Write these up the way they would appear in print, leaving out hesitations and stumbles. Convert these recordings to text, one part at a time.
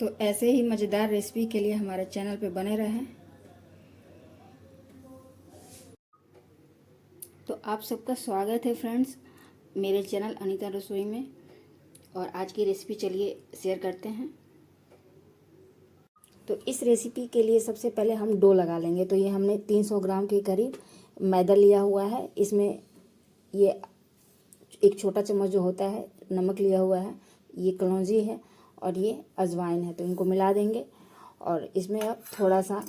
तो ऐसे ही मज़ेदार रेसिपी के लिए हमारे चैनल पे बने रहें। तो आप सबका स्वागत है फ्रेंड्स मेरे चैनल अनीता रसोई में। और आज की रेसिपी चलिए शेयर करते हैं। तो इस रेसिपी के लिए सबसे पहले हम डो लगा लेंगे। तो ये हमने 300 ग्राम के करीब मैदा लिया हुआ है। इसमें ये एक छोटा चम्मच जो होता है नमक लिया हुआ है, ये कलौंजी है और ये अजवाइन है। तो इनको मिला देंगे और इसमें अब थोड़ा सा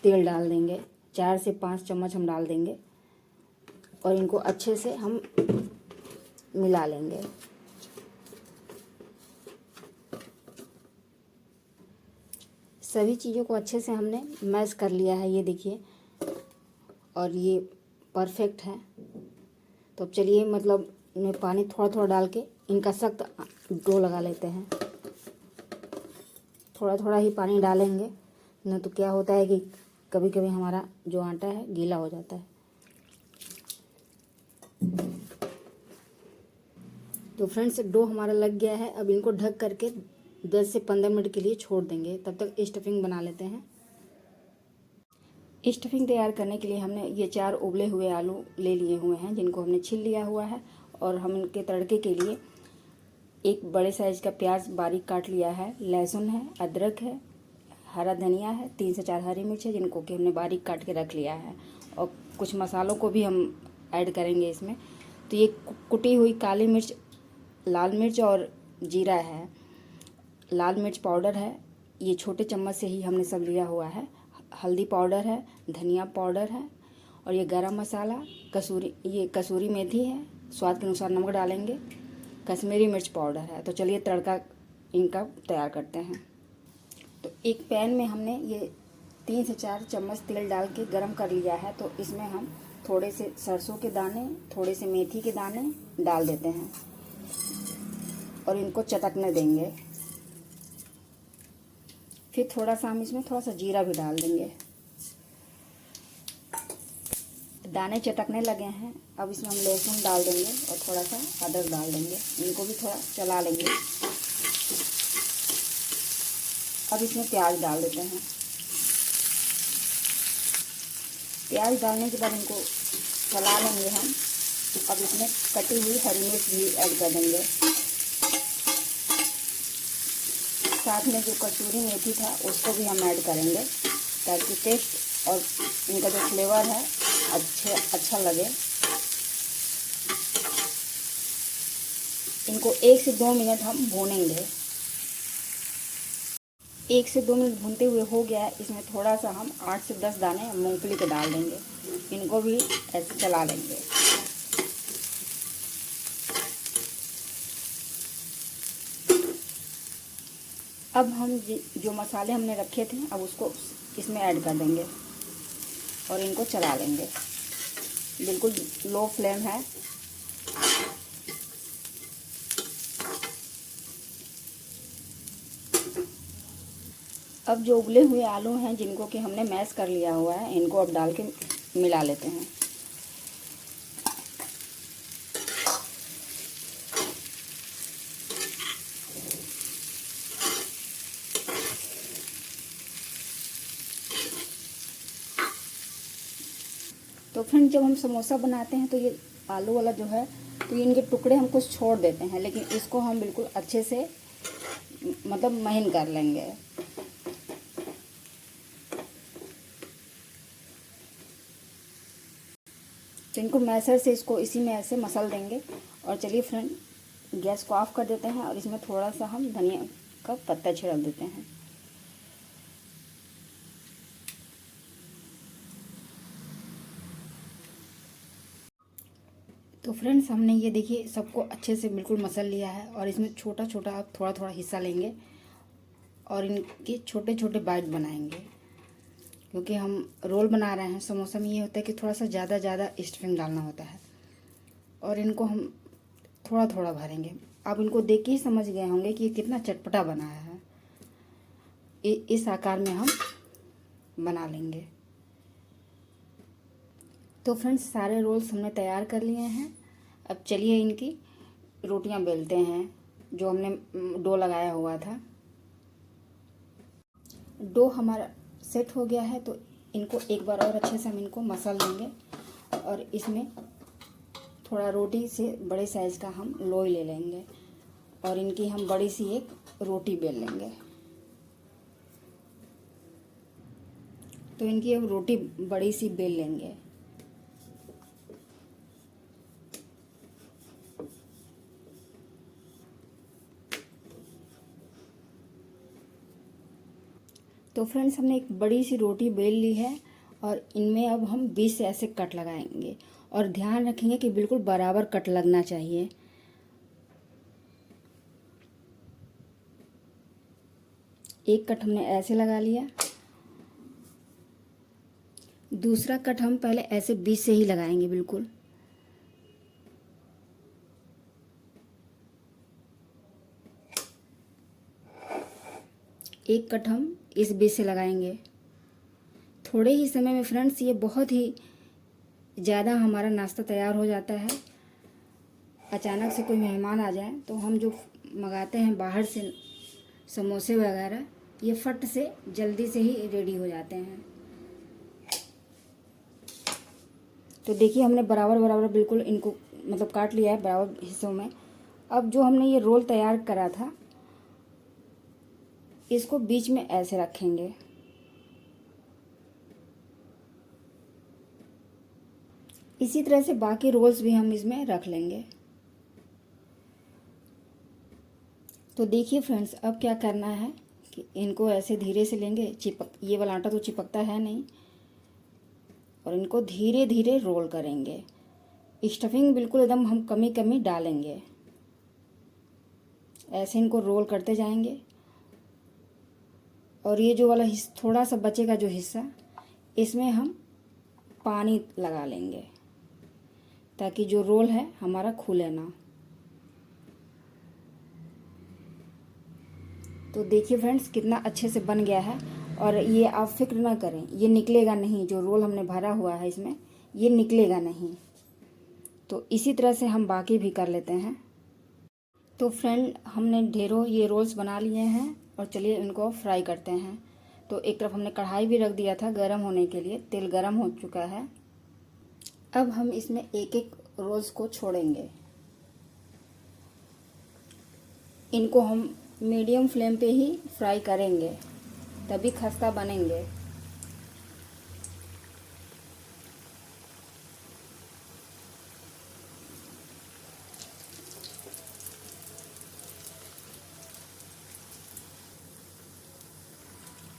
तेल डाल देंगे। 4 से 5 चम्मच हम डाल देंगे और इनको अच्छे से हम मिला लेंगे। सभी चीज़ों को अच्छे से हमने मैश कर लिया है, ये देखिए, और ये परफेक्ट है। तो अब चलिए मतलब में पानी थोड़ा थोड़ा डाल के इनका सख्त डो लगा लेते हैं। थोड़ा थोड़ा ही पानी डालेंगे, न तो क्या होता है कि कभी कभी हमारा जो आटा है गीला हो जाता है। तो फ्रेंड्स डो हमारा लग गया है। अब इनको ढक करके 10 से 15 मिनट के लिए छोड़ देंगे। तब तक स्टफिंग बना लेते हैं। स्टफिंग तैयार करने के लिए हमने ये 4 उबले हुए आलू ले लिए हुए हैं, जिनको हमने छील लिया हुआ है। और हम इनके तड़के के लिए एक बड़े साइज का प्याज बारीक काट लिया है, लहसुन है, अदरक है, हरा धनिया है, 3 से 4 हरी मिर्च है, जिनको कि हमने बारीक काट के रख लिया है। और कुछ मसालों को भी हम ऐड करेंगे इसमें। तो ये कुटी हुई काली मिर्च, लाल मिर्च और जीरा है, लाल मिर्च पाउडर है, ये छोटे चम्मच से ही हमने सब लिया हुआ है। हल्दी पाउडर है, धनिया पाउडर है और ये गरम मसाला, ये कसूरी मेथी है, स्वाद के अनुसार नमक डालेंगे, कश्मीरी मिर्च पाउडर है। तो चलिए तड़का इनका तैयार करते हैं। तो एक पैन में हमने ये 3 से 4 चम्मच तेल डाल के गरम कर लिया है। तो इसमें हम थोड़े से सरसों के दाने, थोड़े से मेथी के दाने डाल देते हैं और इनको चटकने देंगे। फिर थोड़ा सा हम इसमें थोड़ा सा जीरा भी डाल देंगे। दाने चटकने लगे हैं। अब इसमें हम लहसुन डाल देंगे और थोड़ा सा अदरक डाल देंगे। इनको भी थोड़ा चला लेंगे। अब इसमें प्याज डाल देते हैं। प्याज डालने के बाद इनको चला लेंगे हम। अब इसमें कटी हुई हरी मिर्च भी ऐड कर देंगे। साथ में जो कसूरी मेथी था उसको भी हम ऐड करेंगे, ताकि टेस्ट और इनका जो फ्लेवर है अच्छा लगे। इनको 1 से 2 मिनट हम भूनेंगे। 1 से 2 मिनट भूनते हुए हो गया है। इसमें थोड़ा सा हम 8 से 10 दाने मूंगफली के डाल देंगे। इनको भी ऐसे चला लेंगे। अब हम जो मसाले हमने रखे थे अब उसको इसमें ऐड कर देंगे और इनको चला लेंगे। बिल्कुल लो फ्लेम है। अब जो उबले हुए आलू हैं, जिनको कि हमने मैश कर लिया हुआ है, इनको अब डाल के मिला लेते हैं। तो फ्रेंड जब हम समोसा बनाते हैं तो ये आलू वाला जो है, तो ये इनके टुकड़े हम कुछ छोड़ देते हैं, लेकिन इसको हम बिल्कुल अच्छे से मतलब महीन कर लेंगे। तो इनको मैसर से इसको इसी में ऐसे मसल देंगे। और चलिए फ्रेंड गैस को ऑफ कर देते हैं और इसमें थोड़ा सा हम धनिया का पत्ता छिड़क देते हैं। तो फ्रेंड्स हमने ये देखिए सबको अच्छे से बिल्कुल मसल लिया है और इसमें छोटा छोटा आप थोड़ा थोड़ा हिस्सा लेंगे और इनके छोटे छोटे बाइट बनाएंगे, क्योंकि हम रोल बना रहे हैं। समोसा में ये होता है कि थोड़ा सा ज़्यादा स्टफिंग डालना होता है और इनको हम थोड़ा थोड़ा भरेंगे। आप इनको देख के ही समझ गए होंगे कि ये कितना चटपटा बनाया है। इस आकार में हम बना लेंगे। तो फ्रेंड्स सारे रोल्स हमने तैयार कर लिए हैं। अब चलिए इनकी रोटियां बेलते हैं, जो हमने डो लगाया हुआ था। डो हमारा सेट हो गया है, तो इनको एक बार और अच्छे से हम इनको मसल लेंगे और इसमें थोड़ा रोटी से बड़े साइज़ का हम लोई ले लेंगे और इनकी हम बड़ी सी एक रोटी बेल लेंगे। तो इनकी अब रोटी बड़ी सी बेल लेंगे। तो फ्रेंड्स, हमने एक बड़ी सी रोटी बेल ली है और इनमें अब हम 20 से ऐसे कट लगाएंगे और ध्यान रखेंगे कि बिल्कुल बराबर कट लगना चाहिए। एक कट हमने ऐसे लगा लिया, दूसरा कट हम पहले ऐसे 20 से ही लगाएंगे बिल्कुल। एक कट हम इस 20 से लगाएंगे। थोड़े ही समय में फ्रेंड्स ये बहुत ही ज़्यादा हमारा नाश्ता तैयार हो जाता है। अचानक से कोई मेहमान आ जाए तो हम जो मंगाते हैं बाहर से समोसे वगैरह, ये फट से जल्दी से ही रेडी हो जाते हैं। तो देखिए, हमने बराबर बराबर बिल्कुल इनको मतलब काट लिया है बराबर हिस्सों में। अब जो हमने ये रोल तैयार करा था, इसको बीच में ऐसे रखेंगे। इसी तरह से बाकी रोल्स भी हम इसमें रख लेंगे। तो देखिए फ्रेंड्स, अब क्या करना है कि इनको ऐसे धीरे से लेंगे, ये वाला आटा तो चिपकता है नहीं, और इनको धीरे धीरे रोल करेंगे। स्टफिंग बिल्कुल एकदम हम कमी कमी डालेंगे, ऐसे इनको रोल करते जाएंगे। और ये जो वाला थोड़ा सा बचेगा जो हिस्सा, इसमें हम पानी लगा लेंगे ताकि जो रोल है हमारा खुले ना। तो देखिए फ्रेंड्स, कितना अच्छे से बन गया है। और ये आप फिक्र ना करें, ये निकलेगा नहीं, जो रोल हमने भरा हुआ है इसमें ये निकलेगा नहीं। तो इसी तरह से हम बाकी भी कर लेते हैं। तो फ्रेंड, हमने ढेरों ये रोल्स बना लिए हैं और चलिए इनको फ्राई करते हैं। तो एक तरफ हमने कढ़ाई भी रख दिया था गर्म होने के लिए, तेल गर्म हो चुका है। अब हम इसमें एक एक रोल्स को छोड़ेंगे। इनको हम मीडियम फ्लेम पे ही फ्राई करेंगे, तभी खस्ता बनेंगे।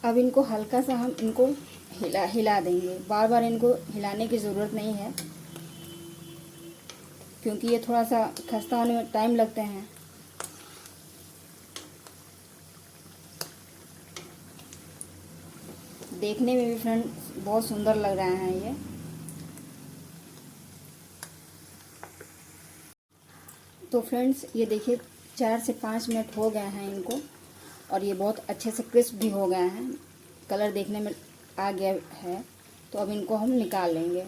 अब इनको हल्का सा हम इनको हिला देंगे। बार बार इनको हिलाने की ज़रूरत नहीं है, क्योंकि ये थोड़ा सा खस्ता होने में टाइम लगते हैं। देखने में भी फ्रेंड बहुत सुंदर लग रहे हैं ये। तो फ्रेंड्स, ये देखिए 4 से 5 मिनट हो गए हैं इनको, और ये बहुत अच्छे से क्रिस्प भी हो गए हैं, कलर देखने में आ गया है। तो अब इनको हम निकाल लेंगे।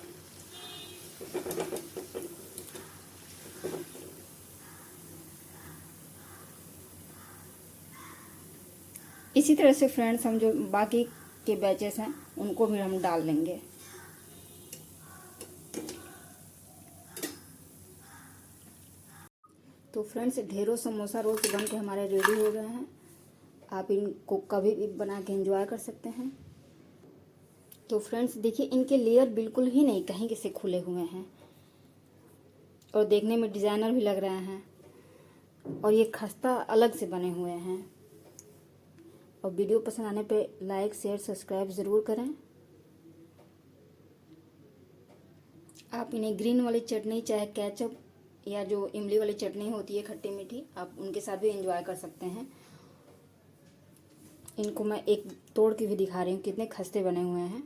इसी तरह से फ्रेंड्स, हम जो बाकी के बैचेस हैं उनको भी हम डाल लेंगे। तो फ्रेंड्स, ढेरों समोसा रोल्स बन के हमारे रेडी हो गए हैं। आप इनको कभी भी बना के एंजॉय कर सकते हैं। तो फ्रेंड्स देखिए, इनके लेयर बिल्कुल ही नहीं कहीं से खुले हुए हैं और देखने में डिज़ाइनर भी लग रहे हैं, और ये खस्ता अलग से बने हुए हैं। और वीडियो पसंद आने पे लाइक शेयर सब्सक्राइब ज़रूर करें। आप इन्हें ग्रीन वाली चटनी, चाहे केचप या जो इमली वाली चटनी होती है खट्टी मीठी, आप उनके साथ भी एंजॉय कर सकते हैं। इनको मैं एक तोड़ के भी दिखा रही हूँ कितने खस्ते बने हुए हैं।